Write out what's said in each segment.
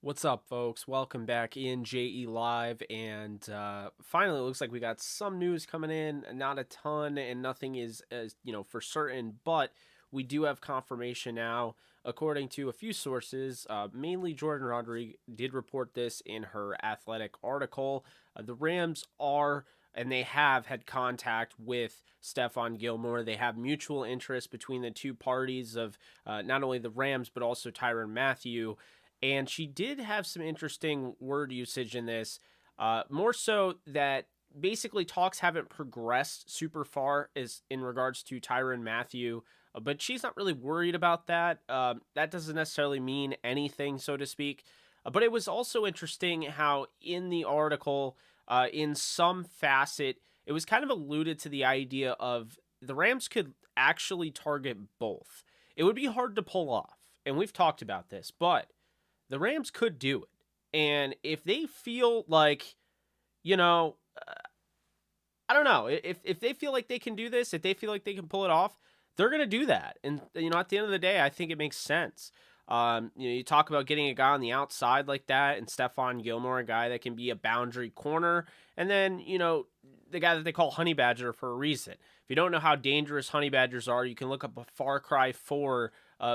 What's up, folks? Welcome back in JE Live, and finally, it looks like we got some news coming in. Not a ton, and nothing is as for certain, but we do have confirmation now, according to a few sources. Mainly, Jordan Rodriguez did report this in her Athletic article. The Rams are. And they have had contact with Stephon Gilmore. They have mutual interest between the two parties of not only the Rams, but also Tyrann Mathieu. And she did have some interesting word usage in this, more so that basically talks haven't progressed super far as in regards to Tyrann Mathieu, but she's not really worried about that. That doesn't necessarily mean anything, so to speak. But it was also interesting how in the article, in some facet, it was kind of alluded to the idea of the Rams could actually target both. It would be hard to pull off, and we've talked about this, but the Rams could do it. And if they feel like, you know, I don't know, if they feel like they can do this, if they feel like they can pull it off, they're going to do that. And, at the end of the day, I think it makes sense. You talk about getting a guy on the outside like that, and Stephon Gilmore, a guy that can be a boundary corner, and then the guy that they call Honey Badger for a reason. If you don't know how dangerous Honey Badgers are, you can look up a Far Cry 4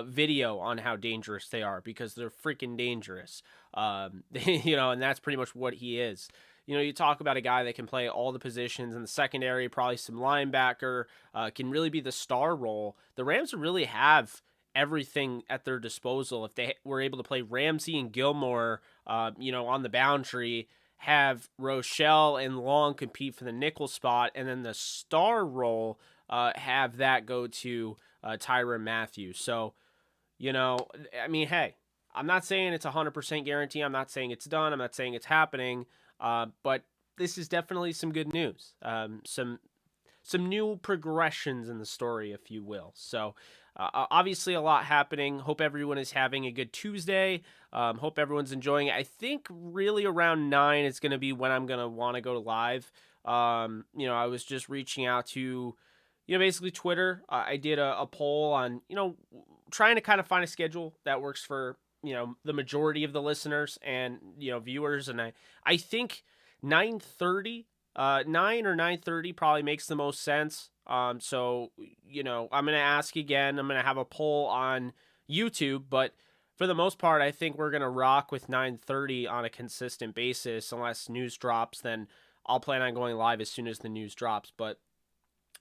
video on how dangerous they are because they're freaking dangerous. And that's pretty much what he is. You talk about a guy that can play all the positions in the secondary, probably some linebacker, can really be the star role. The Rams really have everything at their disposal if they were able to play Ramsey and Gilmore, on the boundary, have Rochelle and Long compete for the nickel spot, and then the star role have that go to Tyrann Mathieu. So, hey, I'm not saying it's 100% guarantee. I'm not saying it's done. I'm not saying it's happening. But this is definitely some good news. Some new progressions in the story, if you will. So, obviously, a lot happening. Hope everyone is having a good Tuesday. Hope everyone's enjoying it. I think really around 9 is going to be when I'm going to want to go live. I was just reaching out to, basically Twitter. I did a poll on, trying to kind of find a schedule that works for, the majority of the listeners and, viewers. And I think 9:30 9 or 9:30 probably makes the most sense. So, I'm going to ask again. I'm going to have a poll on YouTube, but for the most part, I think we're going to rock with 9:30 on a consistent basis. Unless news drops, then I'll plan on going live as soon as the news drops. But,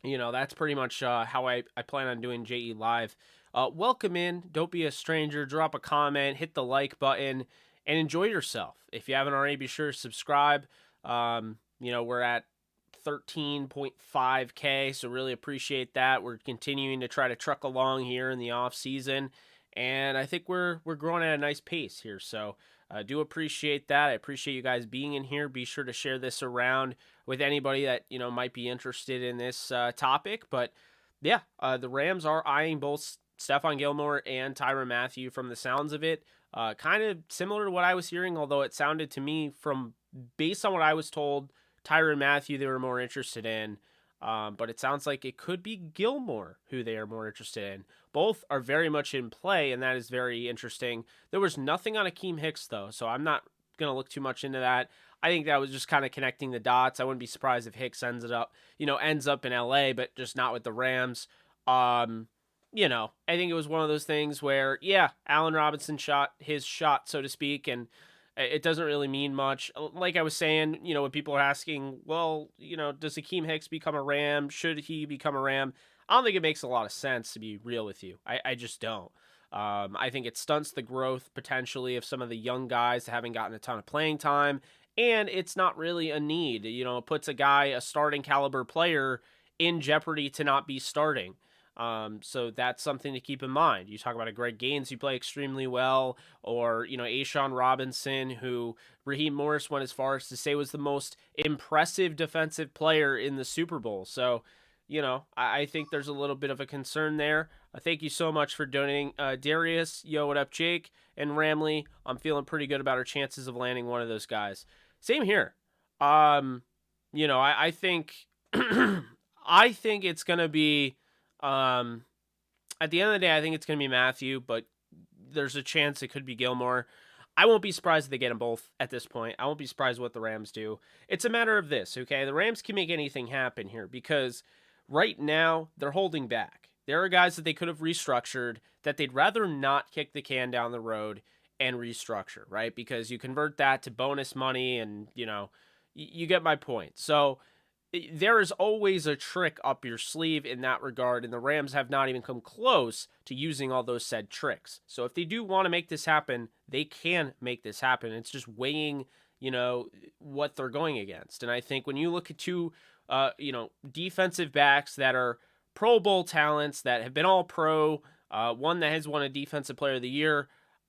that's pretty much how I plan on doing JE Live. Welcome in. Don't be a stranger. Drop a comment, hit the like button, and enjoy yourself. If you haven't already, be sure to subscribe. We're at 13.5K, so really appreciate that. We're continuing to try to truck along here in the off season, and I think we're growing at a nice pace here. So I do appreciate that. I appreciate you guys being in here. Be sure to share this around with anybody that might be interested in this topic. But yeah, the Rams are eyeing both Stephon Gilmore and Tyrann Mathieu from the sounds of it. Kind of similar to what I was hearing, although it sounded to me from based on what I was told, Tyrann Mathieu they were more interested in. But it sounds like it could be Gilmore who they are more interested in. Both are very much in play, and that is very interesting. There was nothing on Akeem Hicks, though, so I'm not going to look too much into that. I think that was just kind of connecting the dots. I wouldn't be surprised if Hicks ends up in LA, but just not with the Rams. I think it was one of those things where, yeah, Allen Robinson shot his shot, so to speak, and it doesn't really mean much. Like I was saying, when people are asking, well, does Akeem Hicks become a Ram? Should he become a Ram? I don't think it makes a lot of sense, to be real with you. I just don't. I think it stunts the growth potentially of some of the young guys that haven't gotten a ton of playing time, and it's not really a need. It puts a starting caliber player, in jeopardy to not be starting. So that's something to keep in mind. You talk about a Greg Gaines who play extremely well, or, Ashawn Robinson, who Raheem Morris went as far as to say was the most impressive defensive player in the Super Bowl. So, I think there's a little bit of a concern there. Thank you so much for donating. Darius, yo, what up, Jake, and Ramley. I'm feeling pretty good about our chances of landing one of those guys. Same here. I think, I think it's going to be, at the end of the day, I think it's going to be Mathieu, but there's a chance it could be Gilmore. I won't be surprised if they get them both at this point. I won't be surprised what the Rams do. It's a matter of this, okay? The Rams can make anything happen here because right now they're holding back. There are guys that they could have restructured that they'd rather not kick the can down the road and restructure, right? Because you convert that to bonus money and, you get my point. So there is always a trick up your sleeve in that regard, and the Rams have not even come close to using all those said tricks. So if they do want to make this happen, they can make this happen. It's just weighing, what they're going against. And I think when you look at two, defensive backs that are Pro Bowl talents that have been all pro, one that has won a Defensive Player of the Year,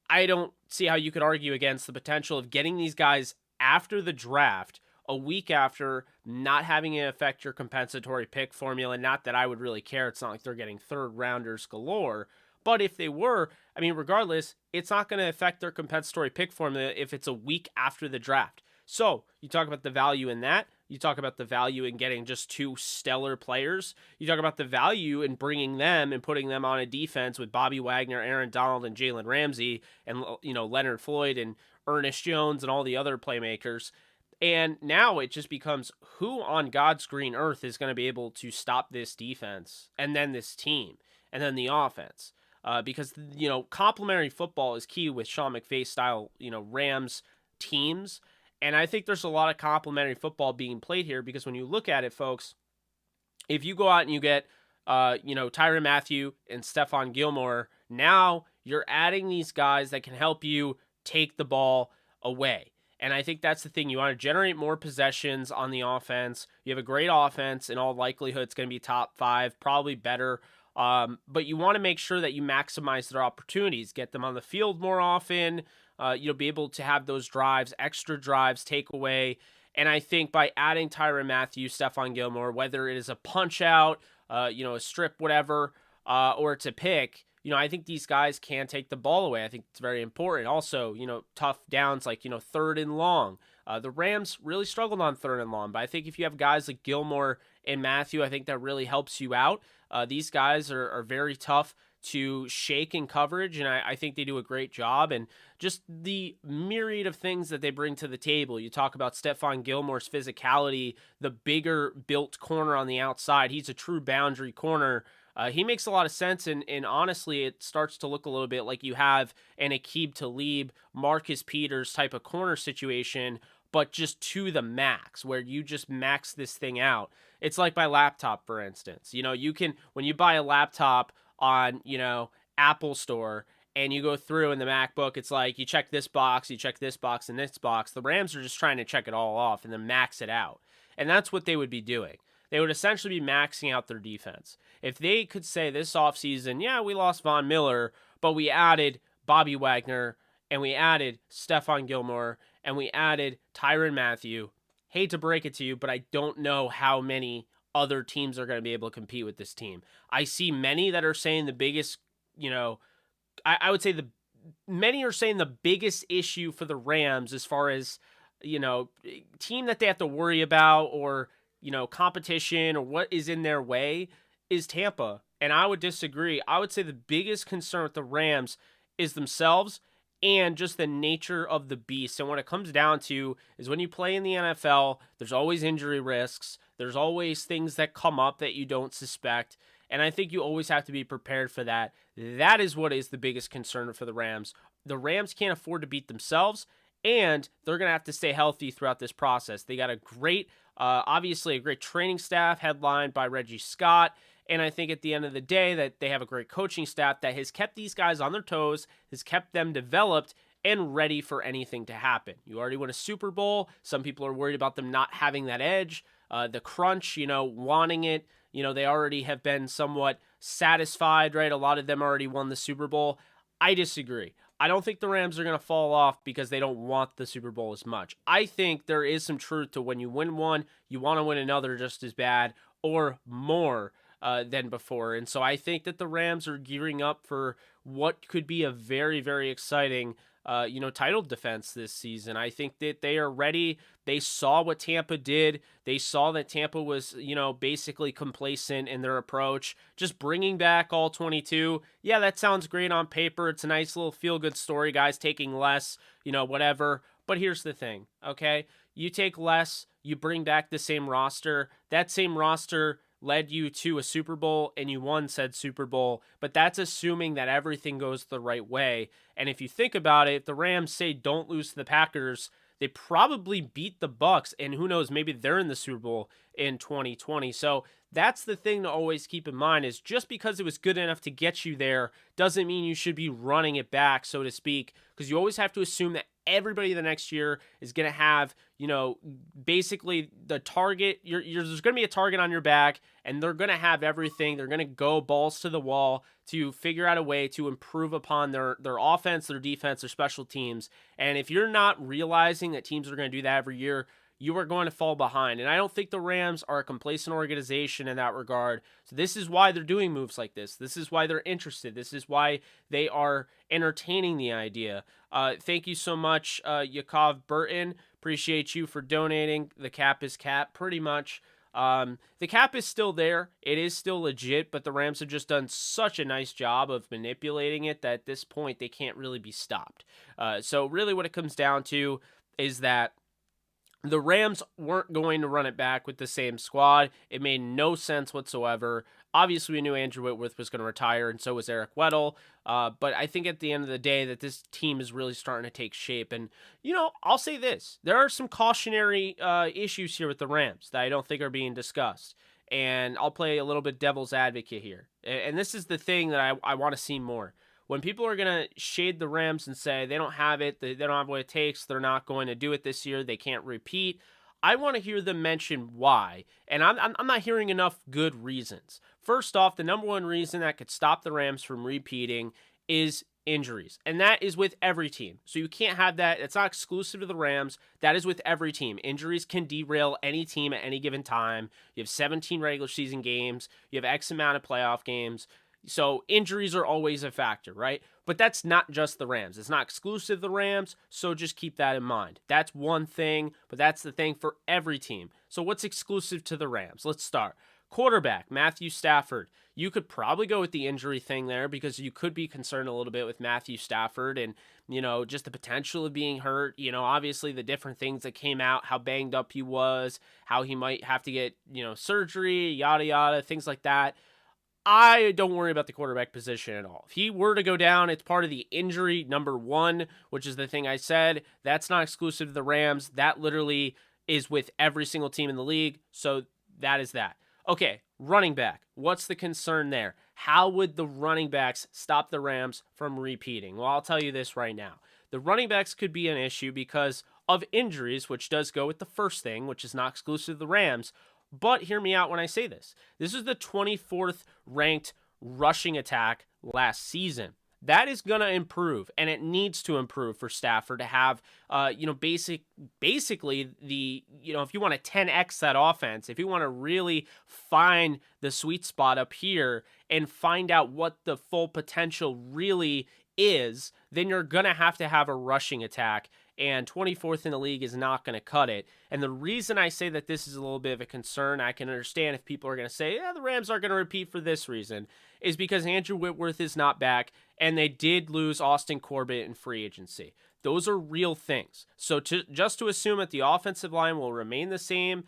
I don't see how you could argue against the potential of getting these guys after the draft, a week after, not having it affect your compensatory pick formula. Not that I would really care. It's not like they're getting third rounders galore. But if they were, I mean, regardless, it's not going to affect their compensatory pick formula if it's a week after the draft. So you talk about the value in that. You talk about the value in getting just two stellar players. You talk about the value in bringing them and putting them on a defense with Bobby Wagner, Aaron Donald, and Jalen Ramsey, and Leonard Floyd and Ernest Jones and all the other playmakers. And now it just becomes who on God's green earth is going to be able to stop this defense and then this team and then the offense. Because, complementary football is key with Sean McVay style, Rams teams. And I think there's a lot of complementary football being played here because when you look at it, folks, if you go out and you get, Tyrann Mathieu and Stephon Gilmore, now you're adding these guys that can help you take the ball away. And I think that's the thing. You want to generate more possessions on the offense. You have a great offense. In all likelihood, it's going to be top 5, probably better. But you want to make sure that you maximize their opportunities, get them on the field more often, be able to have those drives, extra drives, take away. And I think by adding Tyrann Mathieu, Stephon Gilmore, whether it is a punch out, a strip, whatever, or it's a pick, I think these guys can take the ball away. I think it's very important. Also, tough downs like, third and long. The Rams really struggled on third and long, but I think if you have guys like Gilmore and Mathieu, I think that really helps you out. These guys are very tough to shake in coverage, and I think they do a great job. And just the myriad of things that they bring to the table. You talk about Stephon Gilmore's physicality, the bigger built corner on the outside. He's a true boundary corner. He makes a lot of sense, and honestly, it starts to look a little bit like you have an Aqib Talib, Marcus Peters type of corner situation, but just to the max, where you just max this thing out. It's like my laptop, for instance. You can, when you buy a laptop on, Apple Store, and you go through in the MacBook, it's like you check this box, you check this box, and this box. The Rams are just trying to check it all off and then max it out. And that's what they would be doing. They would essentially be maxing out their defense. If they could say this offseason, yeah, we lost Von Miller, but we added Bobby Wagner, and we added Stephon Gilmore, and we added Tyrann Mathieu. Hate to break it to you, but I don't know how many other teams are going to be able to compete with this team. I see many that are saying the biggest, I would say many are saying the biggest issue for the Rams as far as, team that they have to worry about or, competition or what is in their way is Tampa. And I would disagree. I would say the biggest concern with the Rams is themselves and just the nature of the beast. And what it comes down to is when you play in the NFL, there's always injury risks. There's always things that come up that you don't suspect. And I think you always have to be prepared for that. That is what is the biggest concern for the Rams. The Rams can't afford to beat themselves, and they're going to have to stay healthy throughout this process. They got a great, obviously a great training staff headlined by Reggie Scott. And I think at the end of the day that they have a great coaching staff that has kept these guys on their toes, has kept them developed and ready for anything to happen. You already won a Super Bowl. Some people are worried about them not having that edge, the crunch, wanting it. They already have been somewhat satisfied, right? A lot of them already won the Super Bowl. I disagree. I don't think the Rams are going to fall off because they don't want the Super Bowl as much. I think there is some truth to when you win one, you want to win another just as bad or more than before. And so I think that the Rams are gearing up for what could be a very, very exciting title defense this season. I think that they are ready. They saw what Tampa did. They saw that Tampa was, basically complacent in their approach. Just bringing back all 22. Yeah, that sounds great on paper. It's a nice little feel-good story, guys taking less, whatever. But here's the thing, okay? You take less, you bring back the same roster. That same roster led you to a Super Bowl and you won said Super Bowl, but that's assuming that everything goes the right way. And if you think about it, if the Rams say don't lose to the Packers, they probably beat the Bucks, and who knows, maybe they're in the Super Bowl in 2020. So that's the thing to always keep in mind, is just because it was good enough to get you there doesn't mean you should be running it back, so to speak, because you always have to assume that everybody the next year is going to have, basically the target. There's going to be a target on your back, and they're going to have everything. They're going to go balls to the wall to figure out a way to improve upon their offense, their defense, their special teams. And if you're not realizing that teams are going to do that every year, you are going to fall behind. And I don't think the Rams are a complacent organization in that regard. So this is why they're doing moves like this. This is why they're interested. This is why they are entertaining the idea. Thank you so much, Yakov Burton. Appreciate you for donating. The cap is cap, pretty much. The cap is still there. It is still legit, but the Rams have just done such a nice job of manipulating it that at this point they can't really be stopped. So really what it comes down to is that the Rams weren't going to run it back with the same squad. It made no sense whatsoever. Obviously, we knew Andrew Whitworth was going to retire, and so was Eric Weddle. But I think at the end of the day that this team is really starting to take shape. And, I'll say this. There are some cautionary issues here with the Rams that I don't think are being discussed. And I'll play a little bit devil's advocate here. And this is the thing that I want to see more. When people are going to shade the Rams and say they don't have it, they don't have what it takes, they're not going to do it this year, they can't repeat, I want to hear them mention why. And I'm not hearing enough good reasons. First off, the number one reason that could stop the Rams from repeating is injuries. And that is with every team. So you can't have that. It's not exclusive to the Rams. That is with every team. Injuries can derail any team at any given time. You have 17 regular season games. You have X amount of playoff games. So injuries are always a factor, right? But that's not just the Rams. It's not exclusive to the Rams, so just keep that in mind. That's one thing, but that's the thing for every team. So what's exclusive to the Rams? Let's start. Quarterback, Matthew Stafford. You could probably go with the injury thing there because you could be concerned a little bit with Matthew Stafford and, just the potential of being hurt. Obviously the different things that came out, how banged up he was, how he might have to get, surgery, yada, yada, things like that. I don't worry about the quarterback position at all. If he were to go down, it's part of the injury number one, which is the thing I said. That's not exclusive to the Rams. That literally is with every single team in the league. So that is that. Okay, running back. What's the concern there? How would the running backs stop the Rams from repeating? Well, I'll tell you this right now. The running backs could be an issue because of injuries, which does go with the first thing, which is not exclusive to the Rams. But hear me out when I say this. This is the 24th ranked rushing attack last season. That is going to improve, and it needs to improve for Stafford to have, basically the, if you want to 10x that offense, if you want to really find the sweet spot up here and find out what the full potential really is, then you're going to have a rushing attack. And 24th in the league is not going to cut it. And the reason I say that this is a little bit of a concern, I can understand if people are going to say, yeah, the Rams aren't going to repeat for this reason, is because Andrew Whitworth is not back, and they did lose Austin Corbett in free agency. Those are real things. So just to assume that the offensive line will remain the same,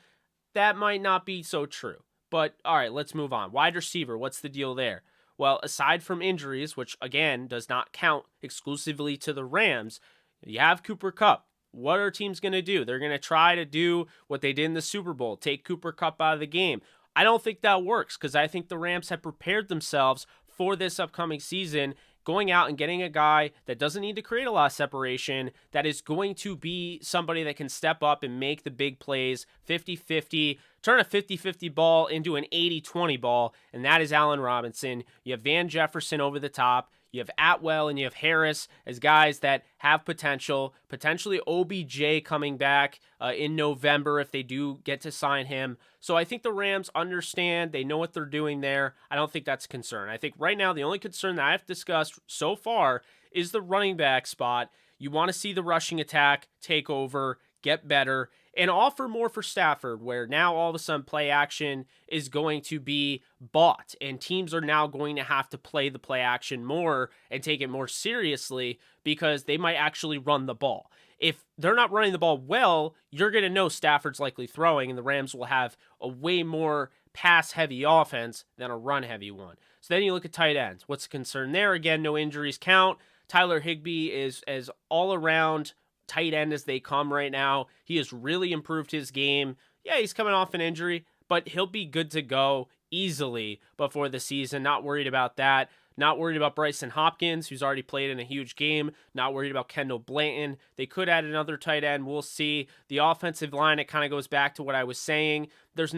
that might not be so true. But all right, let's move on. Wide receiver, what's the deal there? Well, aside from injuries, which again does not count exclusively to the Rams, you have Cooper Kupp. What are teams going to do? They're going to try to do what they did in the Super Bowl, take Cooper Kupp out of the game. I don't think that works because I think the Rams have prepared themselves for this upcoming season, going out and getting a guy that doesn't need to create a lot of separation, that is going to be somebody that can step up and make the big plays, 50-50, turn a 50-50 ball into an 80-20 ball, and that is Allen Robinson. You have Van Jefferson over the top. You have Atwell and you have Harris as guys that have potential, potentially OBJ coming back in November if they do get to sign him. So I think the Rams understand. They know what they're doing there. I don't think that's a concern. I think right now the only concern that I've discussed so far is the running back spot. You want to see the rushing attack take over, get better, and offer more for Stafford, where now all of a sudden play action is going to be bought, and teams are now going to have to play the play action more and take it more seriously because they might actually run the ball. If they're not running the ball well, you're going to know Stafford's likely throwing, and the Rams will have a way more pass-heavy offense than a run-heavy one. So then you look at tight ends. What's the concern there? Again, no injuries count. Tyler Higbee is as all-around tight end as they come right now. He has really improved his game. Yeah, he's coming off an injury, but he'll be good to go easily before the season. Not worried about that. Not worried about Bryson Hopkins, who's already played in a huge game. Not worried about Kendall Blanton. They could add another tight end. We'll see. The offensive line, it kind of goes back to what I was saying. There's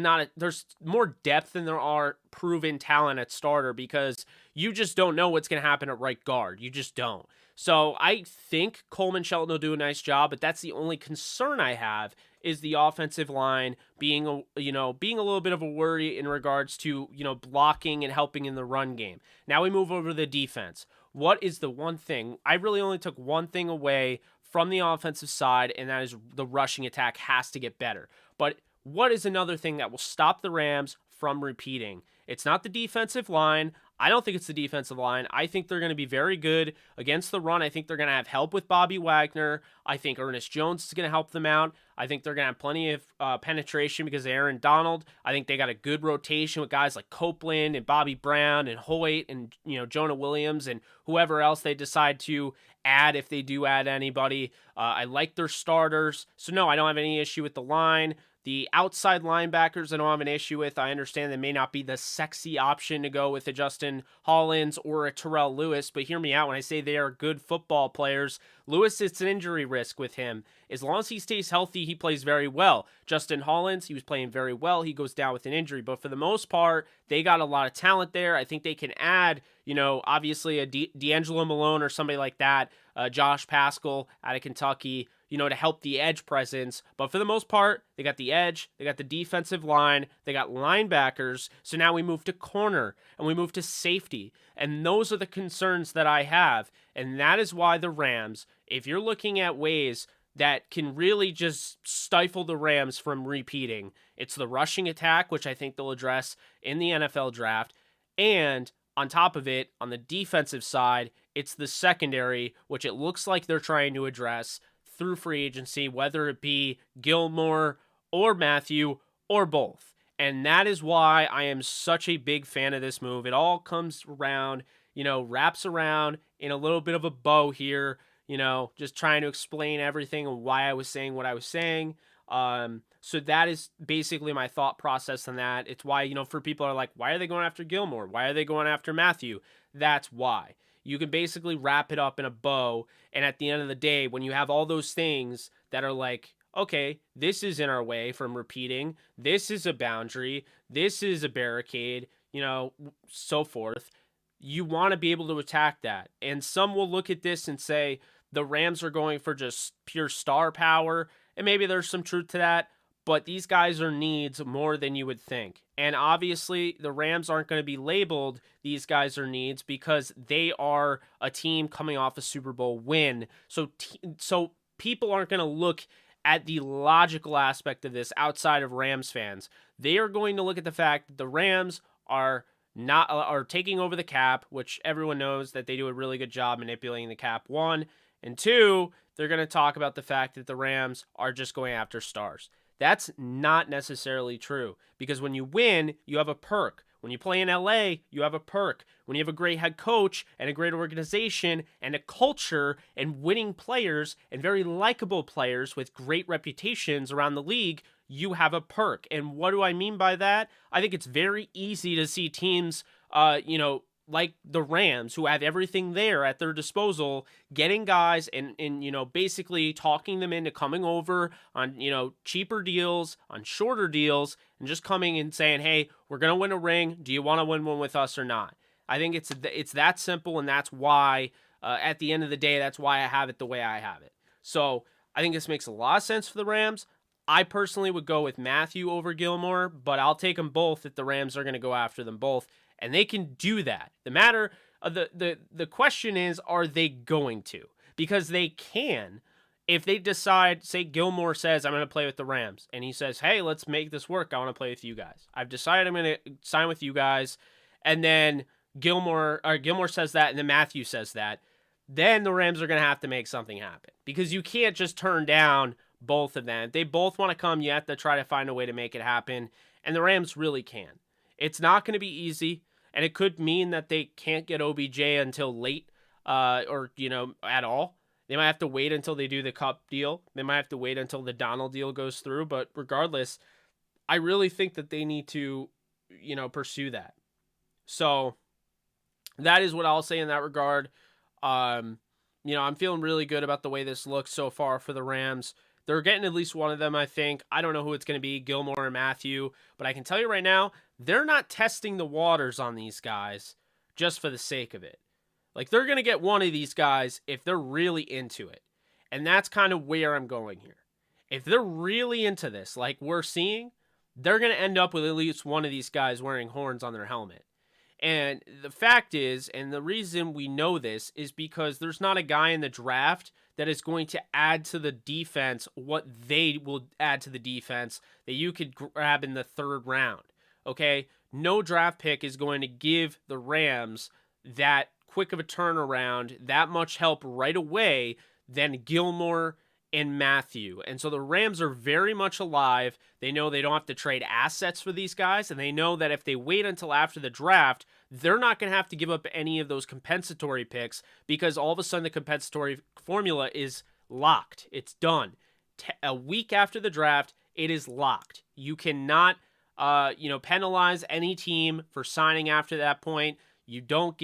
more depth than there are proven talent at starter because you just don't know what's going to happen at right guard. You just don't. So I think Coleman Shelton will do a nice job, but that's the only concern I have is the offensive line being a little bit of a worry in regards to, blocking and helping in the run game. Now we move over to the defense. What is the one thing? I really only took one thing away from the offensive side, and that is the rushing attack has to get better. But what is another thing that will stop the Rams from repeating? It's not the defensive line. I don't think it's the defensive line. I think they're going to be very good against the run. I think they're going to have help with Bobby Wagner. I think Ernest Jones is going to help them out. I think they're going to have plenty of penetration because of Aaron Donald. I think they got a good rotation with guys like Copeland and Bobby Brown and Hoyt and Jonah Williams and whoever else they decide to add if they do add anybody. I like their starters. So no, I don't have any issue with the line. The outside linebackers I don't have an issue with. I understand they may not be the sexy option to go with a Justin Hollins or a Terrell Lewis, but hear me out when I say they are good football players. Lewis, it's an injury risk with him. As long as he stays healthy, he plays very well. Justin Hollins, he was playing very well. He goes down with an injury, but for the most part, they got a lot of talent there. I think they can add, obviously a D'Angelo Malone or somebody like that, Josh Pascal out of Kentucky, to help the edge presence. But for the most part, they got the edge, they got the defensive line, they got linebackers. So now we move to corner and we move to safety. And those are the concerns that I have. And that is why the Rams, if you're looking at ways that can really just stifle the Rams from repeating, it's the rushing attack, which I think they'll address in the NFL draft. And on top of it, on the defensive side, it's the secondary, which it looks like they're trying to address through free agency, whether it be Gilmore or Mathieu or both. And that is why I am such a big fan of this move. It all comes around, wraps around in a little bit of a bow here, just trying to explain everything and why I was saying what I was saying. So that is basically my thought process on that. It's why, for people are like, why are they going after Gilmore? Why are they going after Mathieu? That's why. You can basically wrap it up in a bow, and at the end of the day, when you have all those things that are like, okay, this is in our way from repeating, this is a boundary, this is a barricade, so forth, you want to be able to attack that. And some will look at this and say, the Rams are going for just pure star power, and maybe there's some truth to that, but these guys are needs more than you would think. And obviously, the Rams aren't going to be labeled these guys are needs because they are a team coming off a Super Bowl win. So people aren't going to look at the logical aspect of this outside of Rams fans. They are going to look at the fact that the Rams are taking over the cap, which everyone knows that they do a really good job manipulating the cap, one. And two, they're going to talk about the fact that the Rams are just going after stars. That's not necessarily true because when you win, you have a perk. When you play in LA, you have a perk. When you have a great head coach and a great organization and a culture and winning players and very likable players with great reputations around the league, you have a perk. And what do I mean by that? I think it's very easy to see teams, like the Rams, who have everything there at their disposal, getting guys and basically talking them into coming over on, cheaper deals, on shorter deals, and just coming and saying, hey, we're going to win a ring. Do you want to win one with us or not? I think it's that simple, and that's why, at the end of the day, that's why I have it the way I have it. So I think this makes a lot of sense for the Rams. I personally would go with Mathieu over Gilmore, but I'll take them both if the Rams are going to go after them both. And they can do that. The question is, are they going to? because they can. If they decide, say Gilmore says, I'm going to play with the Rams, and he says, hey, let's make this work. I want to play with you guys. I've decided I'm going to sign with you guys. And then Gilmore says that, and then Mathieu says that. Then the Rams are going to have to make something happen, because you can't just turn down both of them. If they both want to come, you have to try to find a way to make it happen. And the Rams really can. It's not going to be easy, and it could mean that they can't get OBJ until late, or, at all. They might have to wait until they do the Cup deal. They might have to wait until the Donald deal goes through. But regardless, I really think that they need to, pursue that. So that is what I'll say in that regard. I'm feeling really good about the way this looks so far for the Rams. They're getting at least one of them, I think. I don't know who it's going to be, Gilmore or Mathieu. But I can tell you right now, they're not testing the waters on these guys just for the sake of it. Like, they're going to get one of these guys if they're really into it. And that's kind of where I'm going here. If they're really into this, like we're seeing, they're going to end up with at least one of these guys wearing horns on their helmet. And the fact is, and the reason we know this, is because there's not a guy in the draft that is going to add to the defense what they will add to the defense that you could grab in the third round. Okay? No draft pick is going to give the Rams that quick of a turnaround, that much help right away than Gilmore and Mathieu. And so the Rams are very much alive. They know they don't have to trade assets for these guys, and they know that if they wait until after the draft, they're not going to have to give up any of those compensatory picks, because all of a sudden the compensatory formula is locked. It's done. A week after the draft, it is locked. You cannot penalize any team for signing after that point. You don't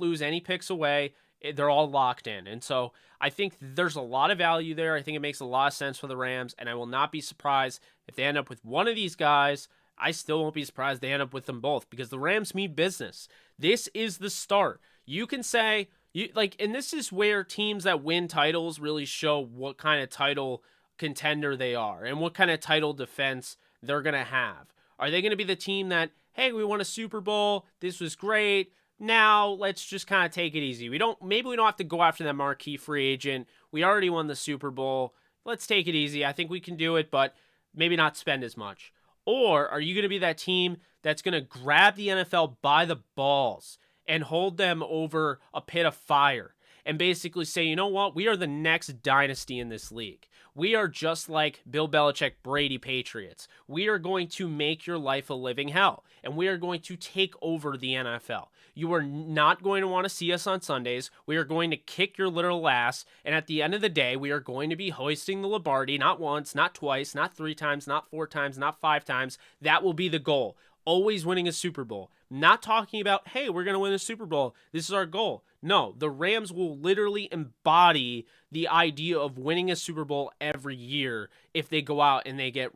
lose any picks away. They're all locked in. And so I think there's a lot of value there. I think it makes a lot of sense for the Rams, and I will not be surprised if they end up with one of these guys. I still won't be surprised they end up with them both, because the Rams mean business. This is the start. You can say, and this is where teams that win titles really show what kind of title contender they are and what kind of title defense they're going to have. Are they going to be the team that, hey, we won a Super Bowl, this was great, now let's just kind of take it easy. Maybe we don't have to go after that marquee free agent. We already won the Super Bowl. Let's take it easy. I think we can do it, but maybe not spend as much. Or are you going to be that team that's going to grab the NFL by the balls and hold them over a pit of fire and basically say, you know what? We are the next dynasty in this league. We are just like Bill Belichick, Brady Patriots. We are going to make your life a living hell, and we are going to take over the NFL. You are not going to want to see us on Sundays. We are going to kick your literal ass, and at the end of the day, we are going to be hoisting the Lombardi, not once, not twice, not 3 times, not 4 times, not 5 times. That will be the goal. Always winning a Super Bowl. Not talking about, hey, we're going to win a Super Bowl. This is our goal. No, the Rams will literally embody the idea of winning a Super Bowl every year if they go out and they get,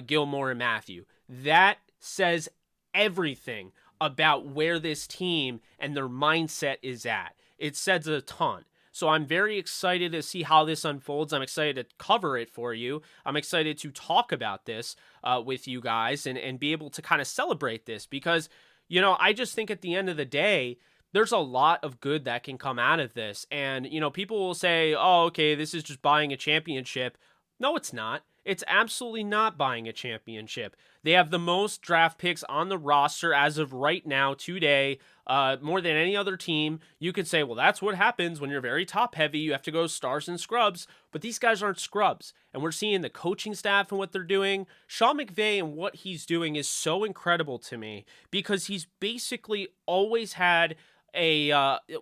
Gilmore and Mathieu. That says everything about where this team and their mindset is at. It says a ton. So I'm very excited to see how this unfolds. I'm excited to cover it for you. I'm excited to talk about this with you guys and be able to kind of celebrate this, because, I just think at the end of the day, there's a lot of good that can come out of this. And, people will say, oh, okay, this is just buying a championship. No, it's not. It's absolutely not buying a championship. They have the most draft picks on the roster as of right now, today, more than any other team. You could say, well, that's what happens when you're very top heavy. You have to go stars and scrubs. But these guys aren't scrubs. And we're seeing the coaching staff and what they're doing. Sean McVay and what he's doing is so incredible to me, because he's basically always had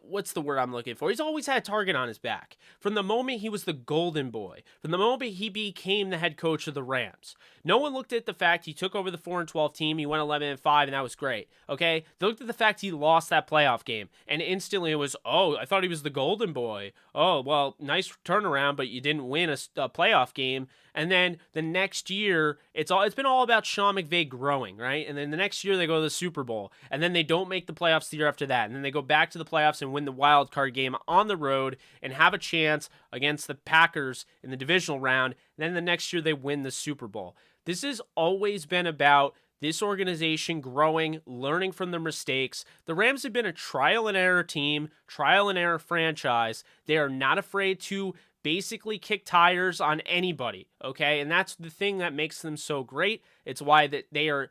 what's the word I'm looking for? He's always had a target on his back. From the moment he was the golden boy, from the moment he became the head coach of the Rams, no one looked at the fact he took over the 4-12 team, he went 11-5, and that was great. Okay? They looked at the fact he lost that playoff game, and instantly it was, oh, I thought he was the golden boy. Oh, well, nice turnaround, but you didn't win a playoff game. And then the next year, it's been all about Sean McVay growing, right? And then the next year they go to the Super Bowl, and then they don't make the playoffs the year after that, and then they go back to the playoffs and win the wild card game on the road and have a chance against the Packers in the divisional round. And then the next year they win the Super Bowl. This has always been about this organization growing, learning from their mistakes. The Rams have been a trial and error team, trial and error franchise. They are not afraid to basically kick tires on anybody, okay? And that's the thing that makes them so great. It's why that they are,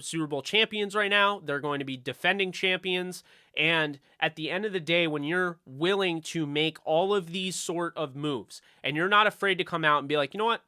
Super Bowl champions right now. They're going to be defending champions. And at the end of the day, when you're willing to make all of these sort of moves and you're not afraid to come out and be like, you know what?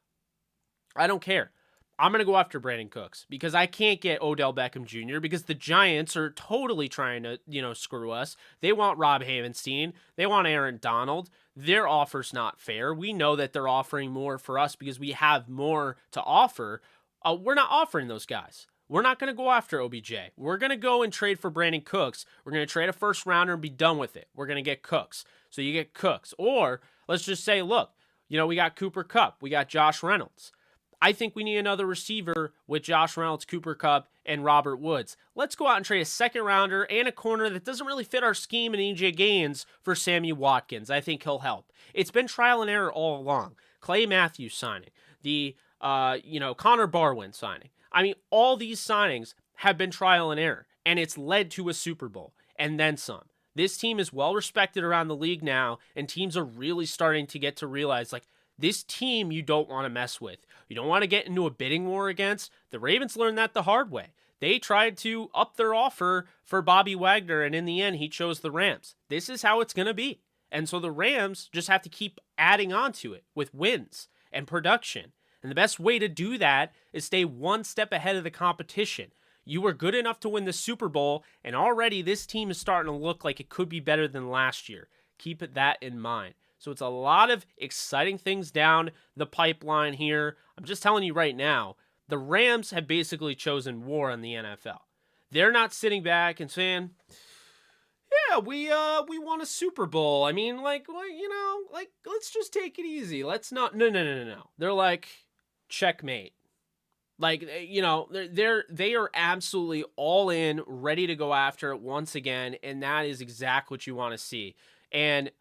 I don't care. I'm going to go after Brandon Cooks because I can't get Odell Beckham Jr. because the Giants are totally trying to, screw us. They want Rob Havenstein. They want Aaron Donald. Their offer's not fair. We know that they're offering more for us because we have more to offer. We're not offering those guys. We're not going to go after OBJ. We're going to go and trade for Brandon Cooks. We're going to trade a first rounder and be done with it. We're going to get Cooks. So you get Cooks. Or let's just say, look, we got Cooper Kupp. We got Josh Reynolds. I think we need another receiver with Josh Reynolds, Cooper Kupp, and Robert Woods. Let's go out and trade a second rounder and a corner that doesn't really fit our scheme in EJ Gaines for Sammy Watkins. I think he'll help. It's been trial and error all along. Clay Matthews signing, the Connor Barwin signing. I mean, all these signings have been trial and error, and it's led to a Super Bowl and then some. This team is well respected around the league now, and teams are really starting to get to realize, this team you don't want to mess with. You don't want to get into a bidding war against. The Ravens learned that the hard way. They tried to up their offer for Bobby Wagner, and in the end, he chose the Rams. This is how it's going to be. And so the Rams just have to keep adding on to it with wins and production. And the best way to do that is stay one step ahead of the competition. You were good enough to win the Super Bowl, and already this team is starting to look like it could be better than last year. Keep that in mind. So it's a lot of exciting things down the pipeline here. I'm just telling you right now, the Rams have basically chosen war in the NFL. They're not sitting back and saying, yeah, we won a Super Bowl. I mean, let's just take it easy. Let's not, no. They're like, checkmate. They are absolutely all in, ready to go after it once again, and that is exactly what you want to see. And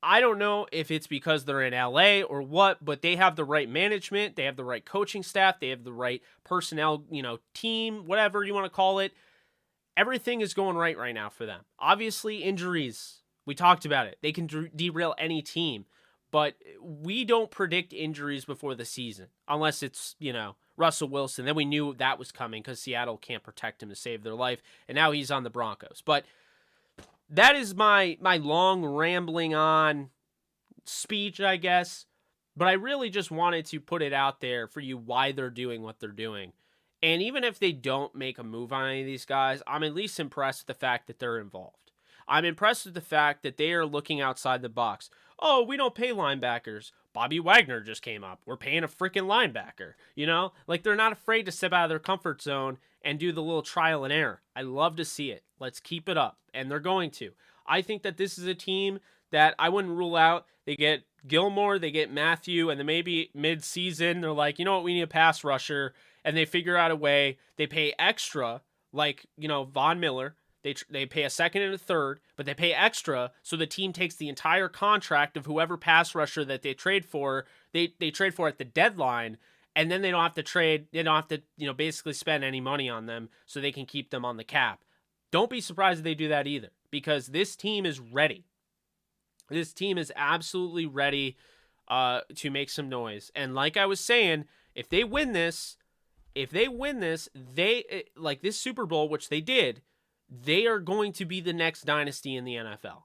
I don't know if it's because they're in LA or what, but they have the right management, they have the right coaching staff, they have the right personnel, team, whatever you want to call it. Everything is going right now for them. Obviously, injuries, we talked about it. They can derail any team, but we don't predict injuries before the season unless it's, Russell Wilson. Then we knew that was coming because Seattle can't protect him to save their life, and now he's on the Broncos. But that is my long rambling on speech, I guess. But I really just wanted to put it out there for you why they're doing what they're doing. And even if they don't make a move on any of these guys, I'm at least impressed with the fact that they're involved. I'm impressed with the fact that they are looking outside the box. Oh, we don't pay linebackers. Bobby Wagner just came up. We're paying a freaking linebacker. They're not afraid to step out of their comfort zone and do the little trial and error. I love to see it. Let's keep it up. And they're going to. I think that this is a team that I wouldn't rule out. They get Gilmore, they get Mathieu, and then maybe mid-season, they're like, you know what, we need a pass rusher. And they figure out a way. They pay extra, Von Miller. They pay a second and a third, but they pay extra so the team takes the entire contract of whoever pass rusher that they trade for. They trade for at the deadline, and then they don't have to trade. They don't have to basically spend any money on them so they can keep them on the cap. Don't be surprised if they do that either, because this team is ready. This team is absolutely ready to make some noise. And like I was saying, if they win this, they this Super Bowl, which they did, they are going to be the next dynasty in the NFL.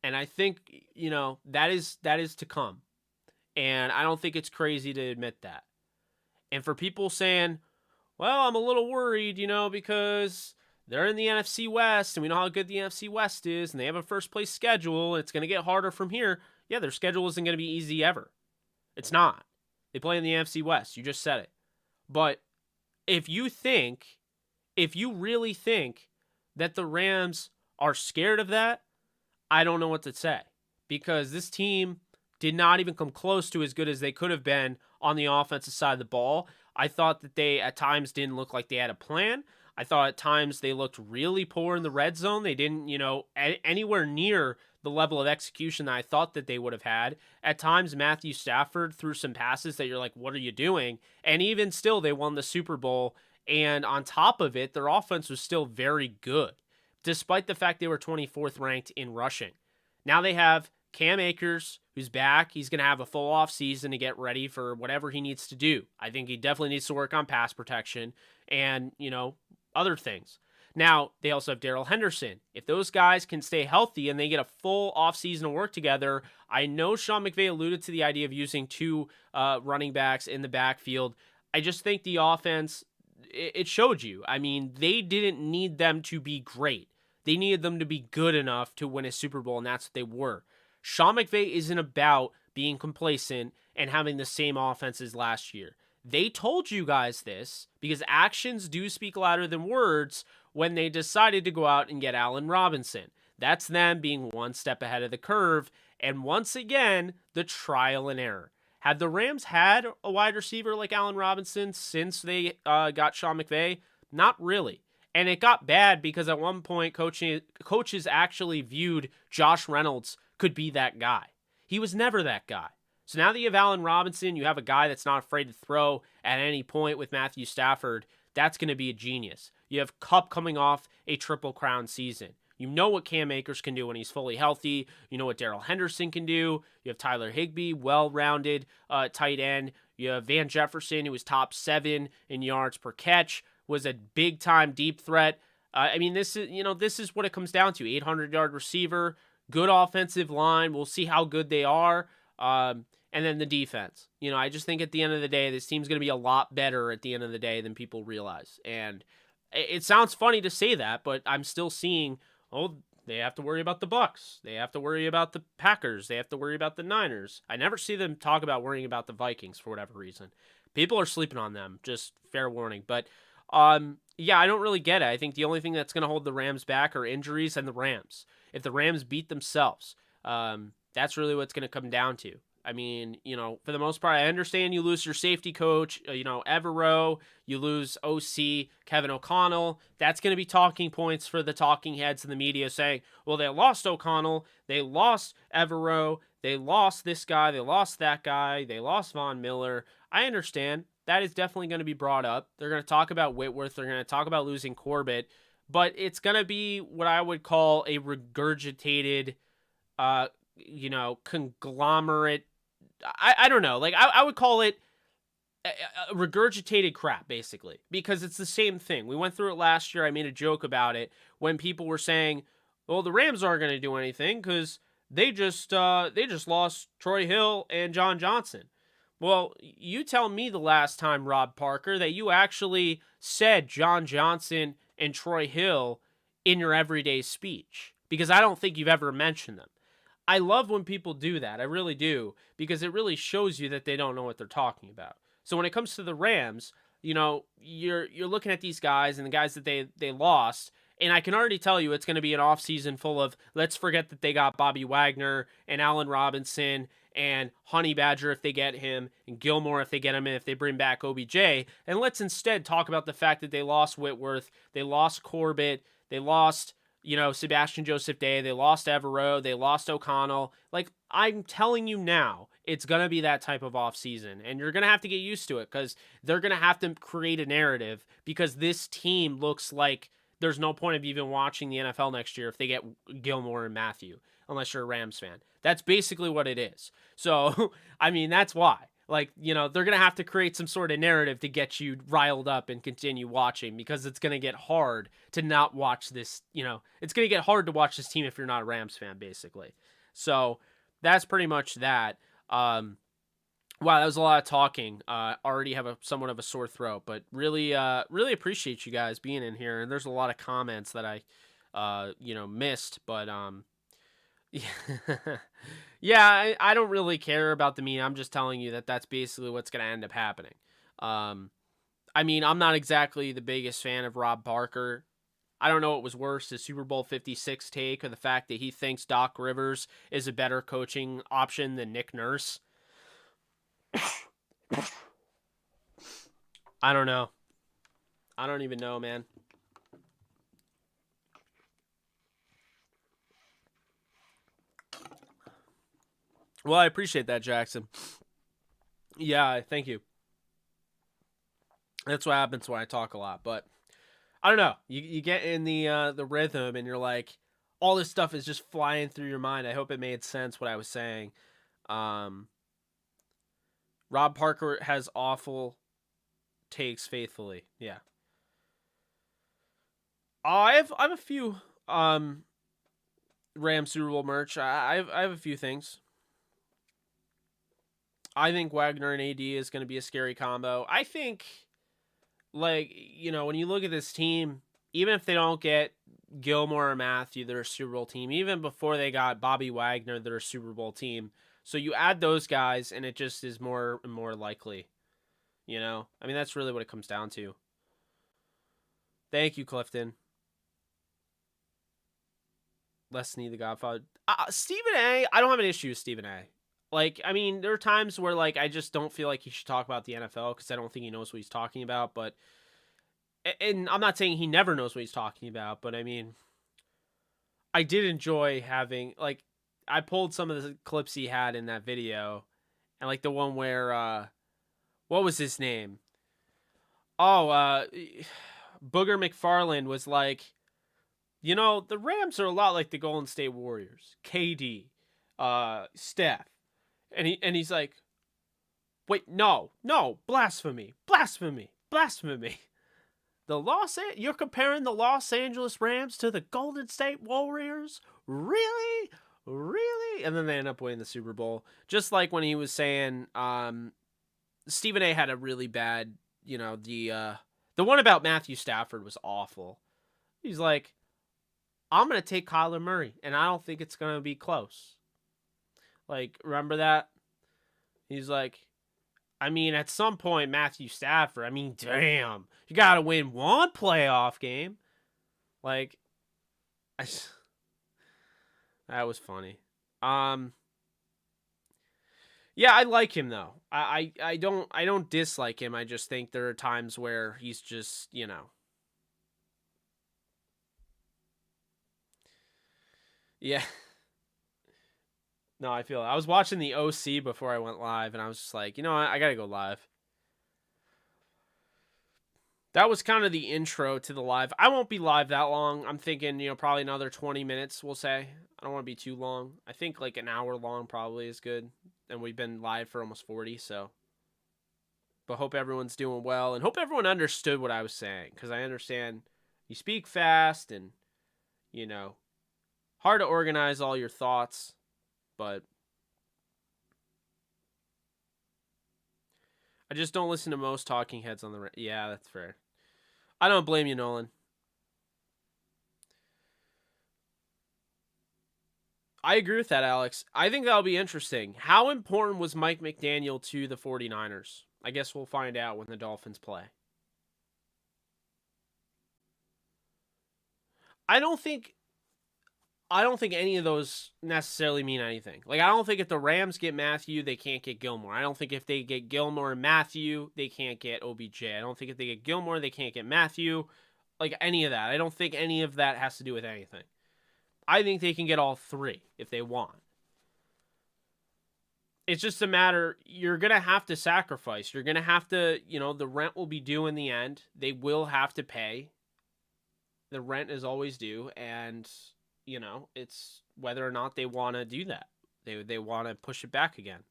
And I think, that is to come. And I don't think it's crazy to admit that. And for people saying, well, I'm a little worried, because they're in the NFC West and we know how good the NFC West is and they have a first place schedule and it's going to get harder from here. Yeah, their schedule isn't going to be easy ever. It's not. They play in the NFC West. You just said it. But if you really think that the Rams are scared of that, I don't know what to say, because this team did not even come close to as good as they could have been on the offensive side of the ball. I thought that they at times didn't look like they had a plan. I thought at times they looked really poor in the red zone. They didn't, anywhere near the level of execution that I thought that they would have had. At times, Matthew Stafford threw some passes that you're like, what are you doing? And even still, they won the Super Bowl And on top of it, their offense was still very good, despite the fact they were 24th ranked in rushing. Now they have Cam Akers, who's back. He's going to have a full off season to get ready for whatever he needs to do. I think he definitely needs to work on pass protection and, other things. Now, they also have Darrell Henderson. If those guys can stay healthy and they get a full offseason to work together, I know Sean McVay alluded to the idea of using two running backs in the backfield. I just think the offense, it showed you. I mean, they didn't need them to be great. They needed them to be good enough to win a Super Bowl, and that's what they were. Sean McVay isn't about being complacent and having the same offense as last year. They told you guys this because actions do speak louder than words when they decided to go out and get Allen Robinson. That's them being one step ahead of the curve, and once again, the trial and error. Had the Rams had a wide receiver like Allen Robinson since they got Sean McVay? Not really. And it got bad because at one point, coaches actually viewed Josh Reynolds could be that guy. He was never that guy. So now that you have Allen Robinson, you have a guy that's not afraid to throw at any point with Matthew Stafford. That's going to be a genius. You have Kupp coming off a Triple Crown season. You know what Cam Akers can do when he's fully healthy. You know what Darrell Henderson can do. You have Tyler Higbee, well-rounded tight end. You have Van Jefferson, who was top 7 in yards per catch, was a big-time deep threat. This is what it comes down to. 800-yard receiver, good offensive line. We'll see how good they are. And then the defense. I just think at the end of the day, this team's going to be a lot better at the end of the day than people realize. And it sounds funny to say that, but I'm still seeing, they have to worry about the Bucs. They have to worry about the Packers. They have to worry about the Niners. I never see them talk about worrying about the Vikings for whatever reason. People are sleeping on them, just fair warning. But, I don't really get it. I think the only thing that's going to hold the Rams back are injuries and the Rams. If the Rams beat themselves, that's really what it's going to come down to. I mean, for the most part, I understand you lose your safety coach, Evero, you lose OC, Kevin O'Connell. That's going to be talking points for the talking heads in the media saying, well, they lost O'Connell, they lost Evero, they lost this guy, they lost that guy, they lost Von Miller. I understand. That is definitely going to be brought up. They're going to talk about Whitworth. They're going to talk about losing Corbett. But it's going to be what I would call a regurgitated, conglomerate. I don't know. Like, I would call it a regurgitated crap, basically, because it's the same thing. We went through it last year. I made a joke about it when people were saying, well, the Rams aren't going to do anything because they just lost Troy Hill and John Johnson. Well, you tell me the last time, Rob Parker, that you actually said John Johnson and Troy Hill in your everyday speech, because I don't think you've ever mentioned them. I love when people do that. I really do, because it really shows you that they don't know what they're talking about. So when it comes to the Rams, you're looking at these guys and the guys that they lost, and I can already tell you it's going to be an offseason full of, let's forget that they got Bobby Wagner and Allen Robinson and Honey Badger if they get him, and Gilmore if they get him, and if they bring back OBJ, and let's instead talk about the fact that they lost Whitworth, they lost Corbett, they lost Sebastian Joseph Day, they lost Evero, they lost O'Connell. Like, I'm telling you now, it's going to be that type of offseason, and you're going to have to get used to it, because they're going to have to create a narrative, because this team looks like there's no point of even watching the NFL next year if they get Gilmore and Mathieu, unless you're a Rams fan. That's basically what it is. So, that's why. Like, they're going to have to create some sort of narrative to get you riled up and continue watching, because it's going to get hard to not watch this, it's going to get hard to watch this team if you're not a Rams fan, basically. So that's pretty much that. Wow, that was a lot of talking. Already have somewhat of a sore throat, but really appreciate you guys being in here. And there's a lot of comments that I, missed, but, yeah, I don't really care about the meme. I'm just telling you that that's basically what's going to end up happening. I'm not exactly the biggest fan of Rob Parker. I don't know what was worse, the Super Bowl 56 take or the fact that he thinks Doc Rivers is a better coaching option than Nick Nurse. I don't know. I don't even know, man. Well, I appreciate that, Jackson. Yeah, thank you. That's what happens when I talk a lot. But I don't know. You get in the rhythm, and you're like, all this stuff is just flying through your mind. I hope it made sense what I was saying. Um, Rob Parker has awful takes faithfully. Yeah. I have a few Ram Super Bowl merch. I have a few things. I think Wagner and AD is going to be a scary combo. I think, like, when you look at this team, even if they don't get Gilmore or Mathieu, they're a Super Bowl team. Even before they got Bobby Wagner, they're a Super Bowl team. So you add those guys, and it just is more and more likely. I mean, that's really what it comes down to. Thank you, Clifton. Lesney, the Godfather. Stephen A. I don't have an issue with Stephen A. Like, I mean, there are times where, like, I just don't feel like he should talk about the NFL because I don't think he knows what he's talking about. But, and I'm not saying he never knows what he's talking about, but I mean, I did enjoy having, like, I pulled some of the clips he had in that video, and like the one where, what was his name? Oh, Booger McFarland was like, the Rams are a lot like the Golden State Warriors. KD, Steph. And he's like, wait, no, blasphemy. You're comparing the Los Angeles Rams to the Golden State Warriors? Really? And then they end up winning the Super Bowl. Just like when he was saying, Stephen A. had a really bad, the one about Matthew Stafford was awful. He's like, I'm going to take Kyler Murray, and I don't think it's going to be close. Like, remember that? He's like, I mean, at some point, Matthew Stafford, I mean, damn, you got to win one playoff game. Like, that was funny. Yeah, I like him though. I don't dislike him. I just think there are times where he's just, Yeah. No, I feel it. I was watching the OC before I went live, and I was just like, you know what? I gotta go live. That was kind of the intro to the live. I won't be live that long. I'm thinking, probably another 20 minutes, we'll say. I don't want to be too long. I think like an hour long probably is good. And we've been live for almost 40, so. But hope everyone's doing well, and hope everyone understood what I was saying, because I understand you speak fast and, hard to organize all your thoughts, but I just don't listen to most talking heads on the... Yeah, that's fair. I don't blame you, Nolan. I agree with that, Alex. I think that'll be interesting. How important was Mike McDaniel to the 49ers? I guess we'll find out when the Dolphins play. I don't think any of those necessarily mean anything. Like, I don't think if the Rams get Mathieu, they can't get Gilmore. I don't think if they get Gilmore and Mathieu, they can't get OBJ. I don't think if they get Gilmore, they can't get Mathieu. Like, any of that. I don't think any of that has to do with anything. I think they can get all three if they want. It's just a matter, you're going to have to sacrifice. You're going to have to, the rent will be due in the end. They will have to pay. The rent is always due, and it's whether or not they want to do that. They want to push it back again.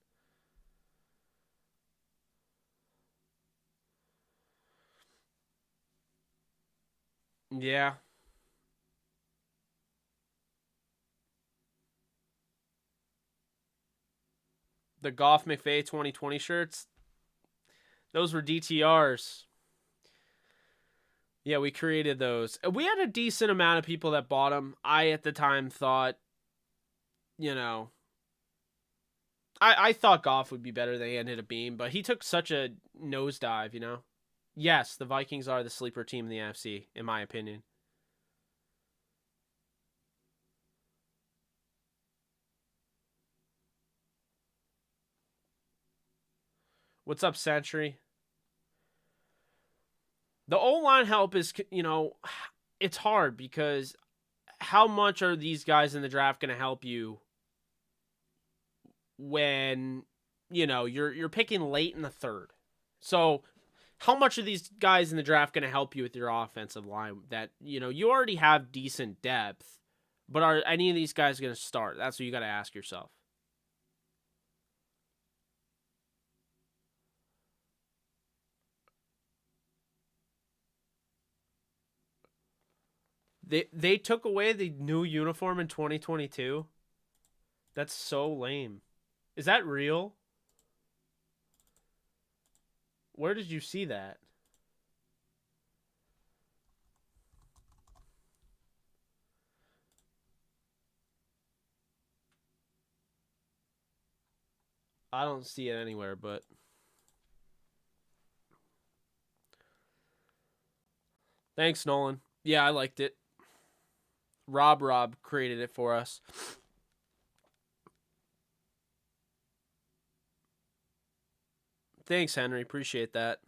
Yeah. The Goff McVay 2020 shirts, those were DTRs. Yeah, we created those. We had a decent amount of people that bought them. I, at the time, thought, I thought Goff would be better than he ended up being, but he took such a nosedive. Yes, the Vikings are the sleeper team in the NFC, in my opinion. What's up, Century? The O-line help is, it's hard because how much are these guys in the draft going to help you when, you're picking late in the third? So how much are these guys in the draft going to help you with your offensive line? That, you already have decent depth, but are any of these guys going to start? That's what you got to ask yourself. They took away the new uniform in 2022. That's so lame. Is that real? Where did you see that? I don't see it anywhere, but thanks, Nolan. Yeah, I liked it. Rob created it for us. Thanks, Henry. Appreciate that.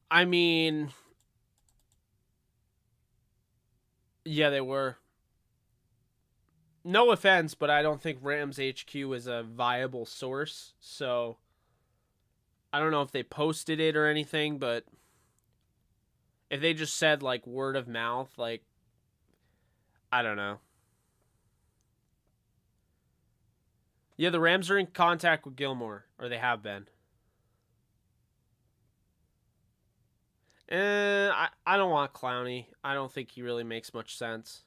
I mean, yeah, they were. No offense, but I don't think Rams HQ is a viable source. So I don't know if they posted it or anything, but if they just said like word of mouth, like, I don't know. Yeah, the Rams are in contact with Gilmore, or they have been. I don't want Clowney. I don't think he really makes much sense.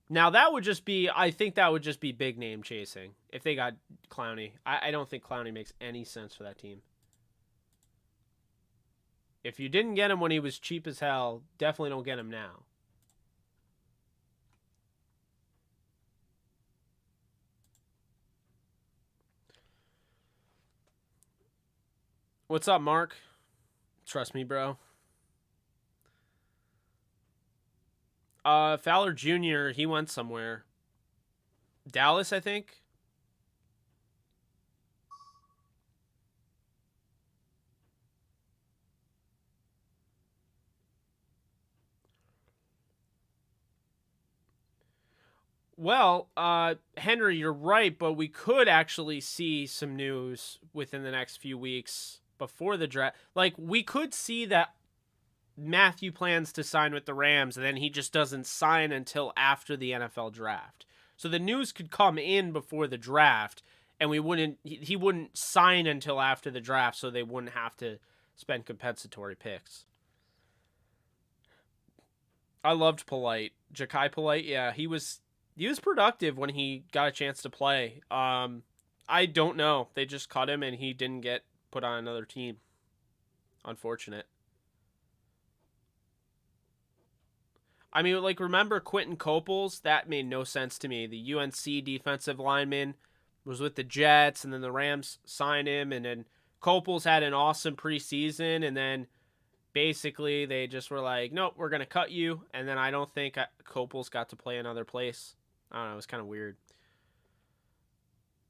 Now that would just be, I think that would just be big name chasing if they got Clowney. I don't think Clowney makes any sense for that team. If you didn't get him when he was cheap as hell, definitely don't get him now. What's up, Mark? Trust me, bro. Fowler Jr., he went somewhere. Dallas, I think. Well, Henry, you're right, but we could actually see some news within the next few weeks before the draft. Like, we could see that Mathieu plans to sign with the Rams, and then he just doesn't sign until after the NFL draft. So the news could come in before the draft, and he wouldn't sign until after the draft, so they wouldn't have to spend compensatory picks. I loved Polite. Ja'Kai Polite, yeah, he was productive when he got a chance to play. I don't know. They just cut him and he didn't get put on another team. Unfortunate. I mean, like, remember Quentin Coples? That made no sense to me. The UNC defensive lineman was with the Jets, and then the Rams signed him, and then Coples had an awesome preseason, and then basically they just were like, nope, we're going to cut you, and then I don't think Coples got to play another place. I don't know, it was kind of weird.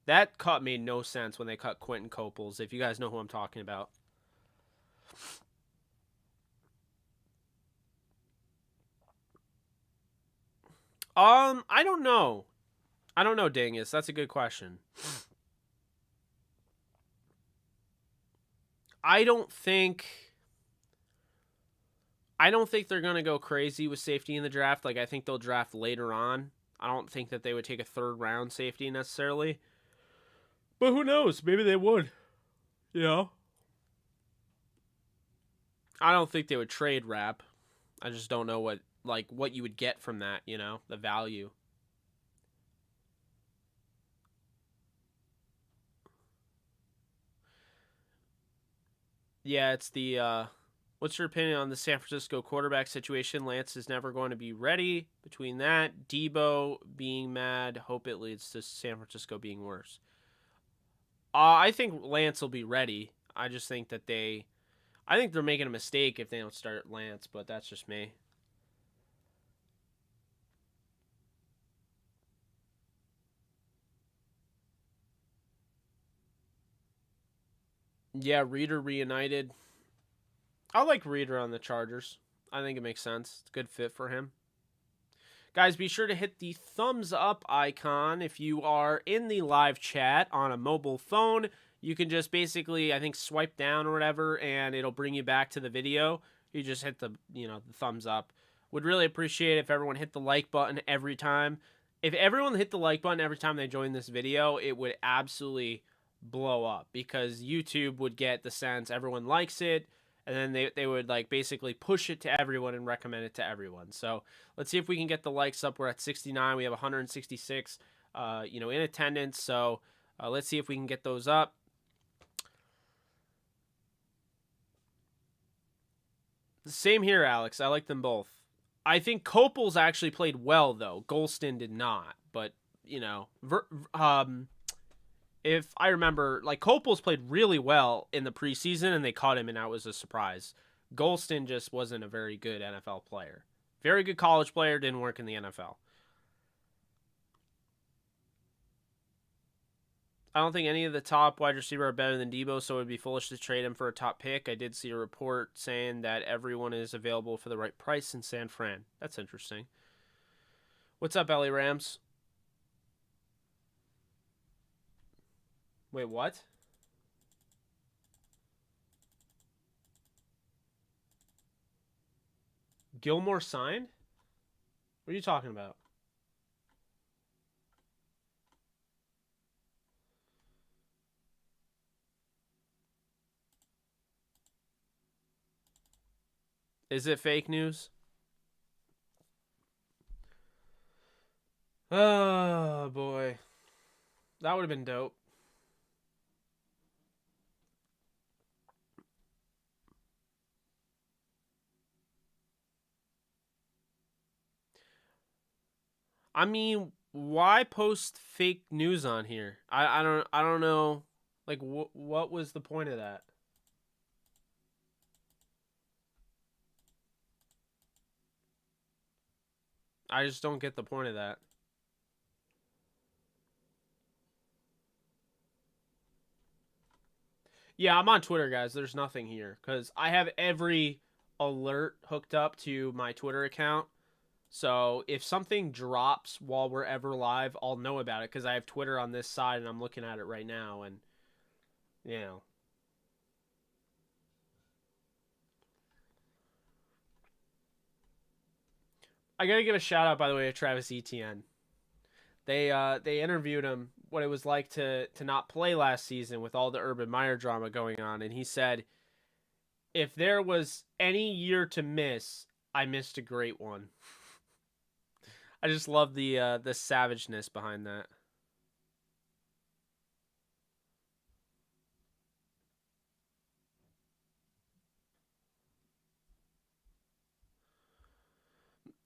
That cut made no sense when they cut Quentin Coples, if you guys know who I'm talking about. I don't know. I don't know, Dingus. That's a good question. I don't think I don't think they're going to go crazy with safety in the draft. Like, I think they'll draft later on. I don't think that they would take a third round safety necessarily. But who knows? Maybe they would. You know? I don't think they would trade Rap. I just don't know what you would get from that, the value. Yeah, it's the what's your opinion on the San Francisco quarterback situation? Lance is never going to be ready. Between that, Debo being mad, hope it leads to San Francisco being worse. I think Lance will be ready. I just think that I think they're making a mistake if they don't start Lance, but that's just me. Yeah, Reader reunited. I like Reader on the Chargers. I think it makes sense. It's a good fit for him. Guys, be sure to hit the thumbs up icon if you are in the live chat on a mobile phone. You can just basically, I think, swipe down or whatever, and it'll bring you back to the video. You just hit the thumbs up. Would really appreciate if everyone hit the like button every time. If everyone hit the like button every time they join this video, it would absolutely blow up because YouTube would get the sense everyone likes it, and then they would like basically push it to everyone and recommend it to everyone. So let's see if we can get the likes up. We're at 69. We have 166, in attendance. So let's see if we can get those up. Same here, Alex. I like them both. I think Copels actually played well, though. Golston did not. But, if I remember, like, Copels played really well in the preseason, and they caught him, and that was a surprise. Golston just wasn't a very good NFL player. Very good college player, didn't work in the NFL. I don't think any of the top wide receiver are better than Debo, so it would be foolish to trade him for a top pick. I did see a report saying that everyone is available for the right price in San Fran. That's interesting. What's up, Ellie Rams? Wait, what? Gilmore signed? What are you talking about? Is it fake news? Oh, boy. That would have been dope. I mean, why post fake news on here? I don't know. Like, what was the point of that? I just don't get the point of that. Yeah, I'm on Twitter, guys. There's nothing here because I have every alert hooked up to my Twitter account. So if something drops while we're ever live, I'll know about it because I have Twitter on this side and I'm looking at it right now. And, you know, I got to give a shout out, by the way, to Travis Etienne. They interviewed him what it was like to not play last season with all the Urban Meyer drama going on, and he said, "If there was any year to miss, I missed a great one." I just love the savageness behind that.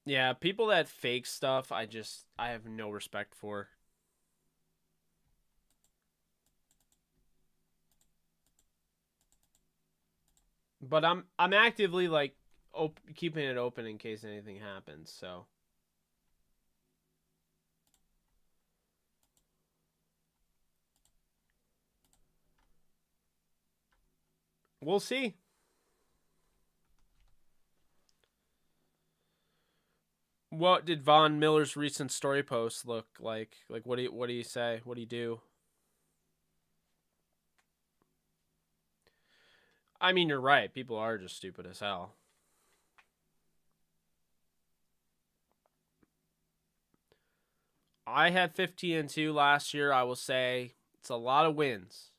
Yeah, people that fake stuff, I have no respect for. But I'm actively like keeping it open in case anything happens. So we'll see. What did Von Miller's recent story post look like? Like what do you say? What do you do? I mean, you're right. People are just stupid as hell. I had 15-2 last year. I will say it's a lot of wins.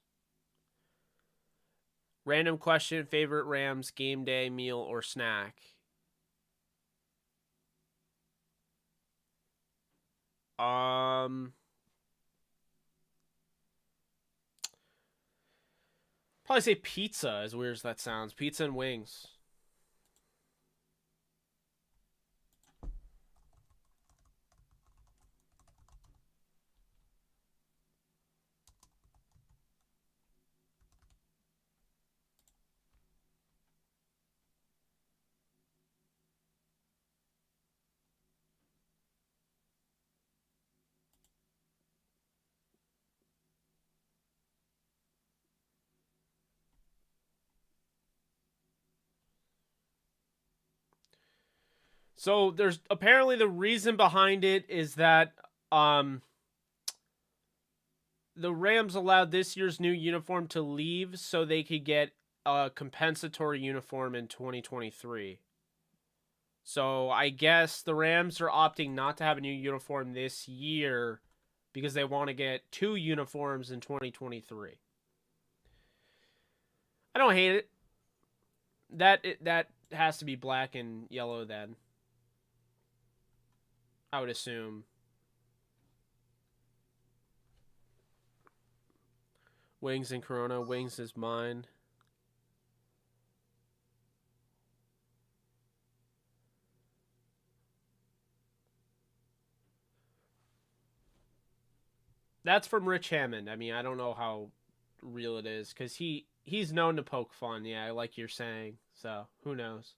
Random question: favorite Rams game day meal or snack? Um, Probably say pizza. As weird as that sounds, pizza and wings. So there's apparently the reason behind it is that the Rams allowed this year's new uniform to leave so they could get a compensatory uniform in 2023. So I guess the Rams are opting not to have a new uniform this year because they want to get 2 uniforms in 2023. I don't hate it. That has to be black and yellow then. I would assume. Wings and Corona. Wings is mine. That's from Rich Hammond. I mean, I don't know how real it is because he's known to poke fun. Yeah, like you're saying. So who knows?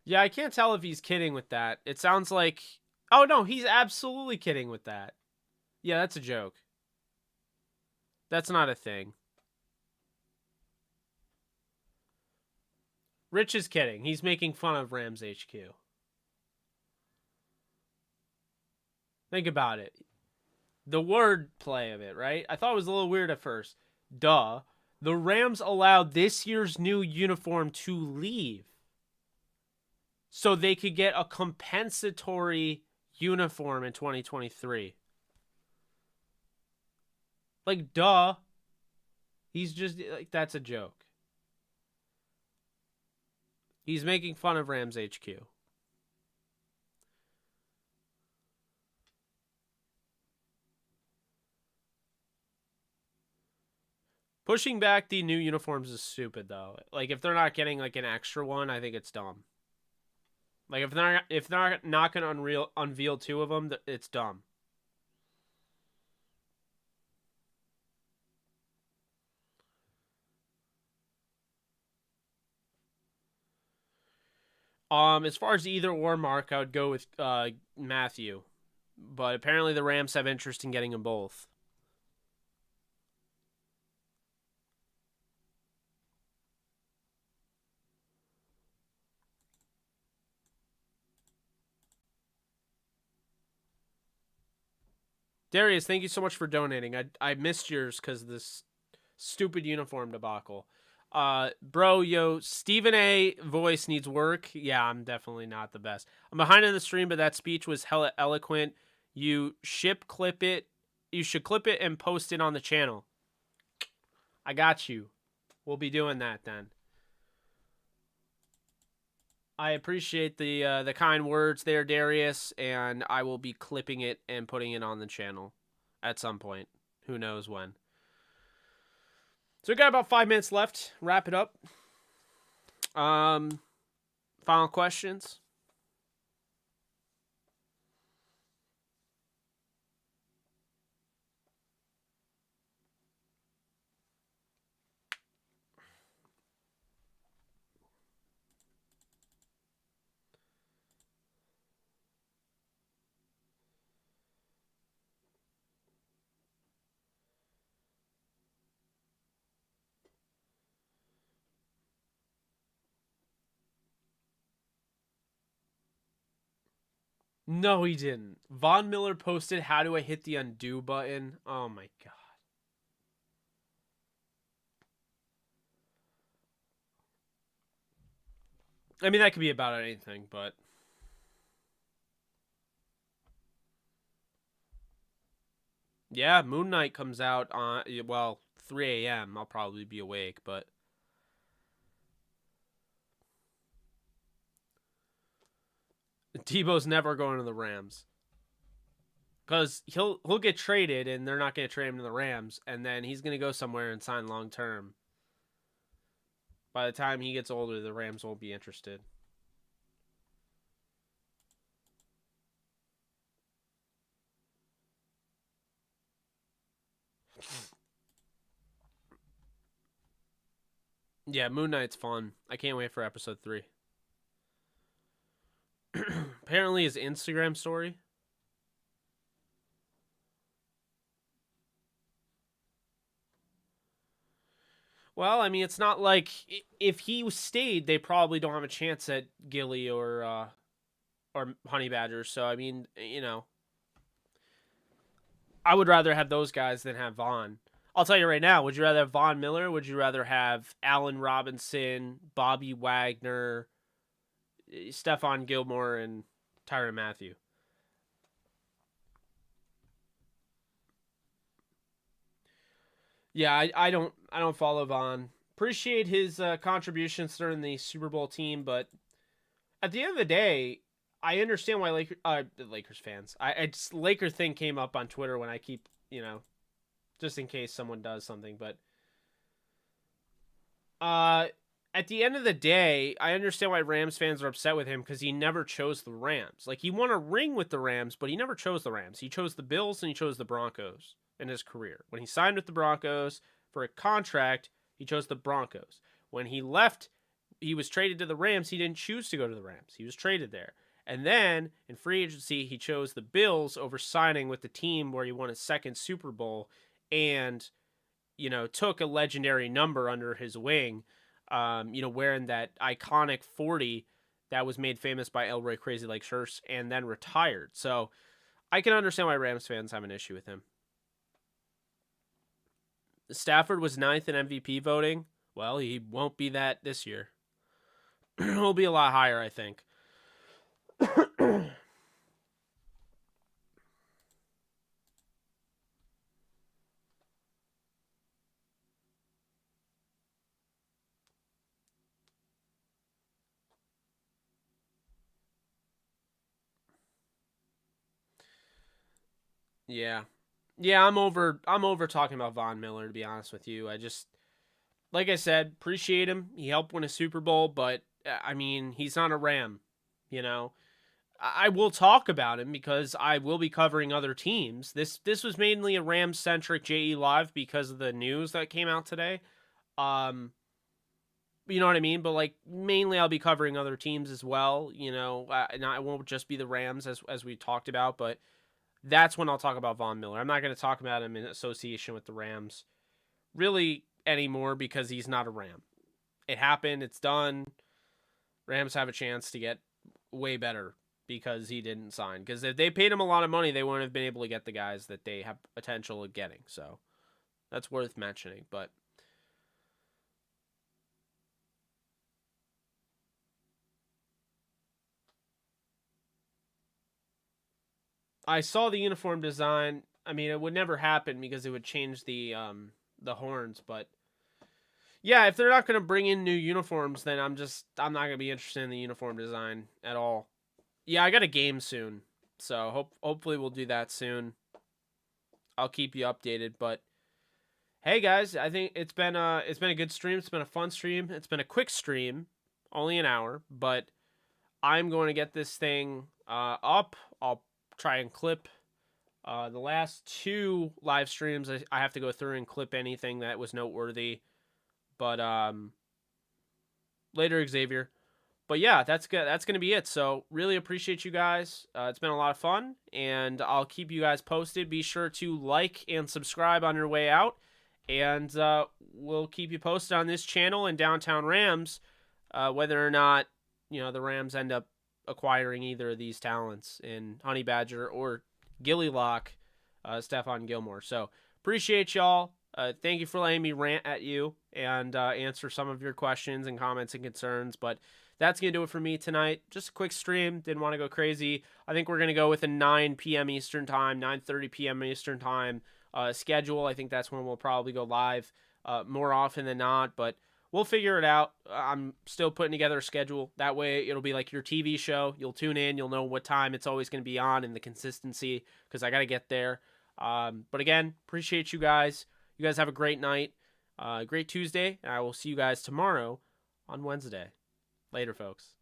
Yeah, I can't tell if he's kidding with that. It sounds like, oh no, he's absolutely kidding with that. Yeah, that's a joke. That's not a thing. Rich is kidding. He's making fun of Rams HQ. Think about it. The word play of it, right? I thought it was a little weird at first. Duh. The Rams allowed this year's new uniform to leave so they could get a compensatory uniform in 2023. Like, duh. He's just like, that's a joke. He's making fun of Rams HQ. Pushing back the new uniforms is stupid though. Like if they're not getting like an extra one, I think it's dumb. Like if they're not going to unveil 2 of them, it's dumb. As far as either or mark, I would go with Mathieu, but apparently the Rams have interest in getting them both. Darius, thank you so much for donating. I missed yours because of this stupid uniform debacle. Bro, yo, Stephen A. voice needs work. Yeah, I'm definitely not the best. I'm behind in the stream, but that speech was hella eloquent. You clip it. You should clip it and post it on the channel. I got you. We'll be doing that then. I appreciate the kind words there, Darius, and I will be clipping it and putting it on the channel at some point. Who knows when. So we got about 5 minutes left. Wrap it up. Final questions. No, he didn't. Von Miller posted, "How do I hit the undo button?" Oh my god. I mean, that could be about anything, but yeah, Moon Knight comes out on 3 a.m. I'll probably be awake, but Debo's never going to the Rams because he'll get traded, and they're not going to trade him to the Rams, and then he's going to go somewhere and sign long term. By the time he gets older, the Rams won't be interested. Yeah, Moon Knight's fun. I can't wait for episode 3. Apparently, his Instagram story. Well, I mean, it's not like if he stayed, they probably don't have a chance at Gilly or Honey Badger. So I mean, I would rather have those guys than have Vaughn. I'll tell you right now. Would you rather have Von Miller? Would you rather have Allen Robinson, Bobby Wagner, Stephon Gilmore, and Tyrann Mathieu? Yeah, I don't follow Vaughn. Appreciate his contributions during the Super Bowl team, but at the end of the day, I understand why Lakers fans. I just Laker thing came up on Twitter when I keep just in case someone does something, but uh. At the end of the day, I understand why Rams fans are upset with him because he never chose the Rams. Like, he won a ring with the Rams, but he never chose the Rams. He chose the Bills and he chose the Broncos in his career. When he signed with the Broncos for a contract, he chose the Broncos. When he left, he was traded to the Rams. He didn't choose to go to the Rams. He was traded there. And then in free agency, he chose the Bills over signing with the team where he won his second Super Bowl and, took a legendary number under his wing. Wearing that iconic 40 that was made famous by Elroy Crazy Like Shirts and then retired. So I can understand why Rams fans have an issue with him. Stafford was ninth in MVP voting. Well, he won't be that this year. He'll be a lot higher, I think. Yeah. Yeah, I'm over talking about Von Miller, to be honest with you. I just, like I said, appreciate him. He helped win a Super Bowl, but I mean, he's not a Ram, you know. I will talk about him because I will be covering other teams. This was mainly a Rams centric JE Live because of the news that came out today. Um, you know what I mean? But like mainly I'll be covering other teams as well. And I won't just be the Rams as we talked about, but that's when I'll talk about Von Miller. I'm not going to talk about him in association with the Rams really anymore because he's not a Ram. It happened. It's done. Rams have a chance to get way better because he didn't sign. Because if they paid him a lot of money, they wouldn't have been able to get the guys that they have potential of getting. So that's worth mentioning. But I saw the uniform design. I mean, it would never happen because it would change the horns. But yeah, if they're not going to bring in new uniforms, then I'm not going to be interested in the uniform design at all. Yeah, I got a game soon, so hopefully we'll do that soon. I'll keep you updated. But hey, guys, I think it's been a good stream. It's been a fun stream. It's been a quick stream, only an hour, but I'm going to get this thing up. I'll try and clip the last two live streams. I have to go through and clip anything that was noteworthy. But later, Xavier. But yeah, that's good. That's gonna be it. So really appreciate you guys. It's been a lot of fun, and I'll keep you guys posted. Be sure to like and subscribe on your way out, and we'll keep you posted on this channel and Downtown Rams, whether or not the Rams end up acquiring either of these talents in Honey Badger or Gilly Lock, Stephon Gilmore. So appreciate y'all. Thank you for letting me rant at you and answer some of your questions and comments and concerns. But that's going to do it for me tonight. Just a quick stream. Didn't want to go crazy. I think we're going to go with a 9 p.m. Eastern time, 9:30 p.m. Eastern time schedule. I think that's when we'll probably go live more often than not. But we'll figure it out. I'm still putting together a schedule. That way it'll be like your TV show. You'll tune in. You'll know what time it's always going to be on and the consistency because I got to get there. But again, appreciate you guys. You guys have a great night, great Tuesday, and I will see you guys tomorrow on Wednesday. Later, folks.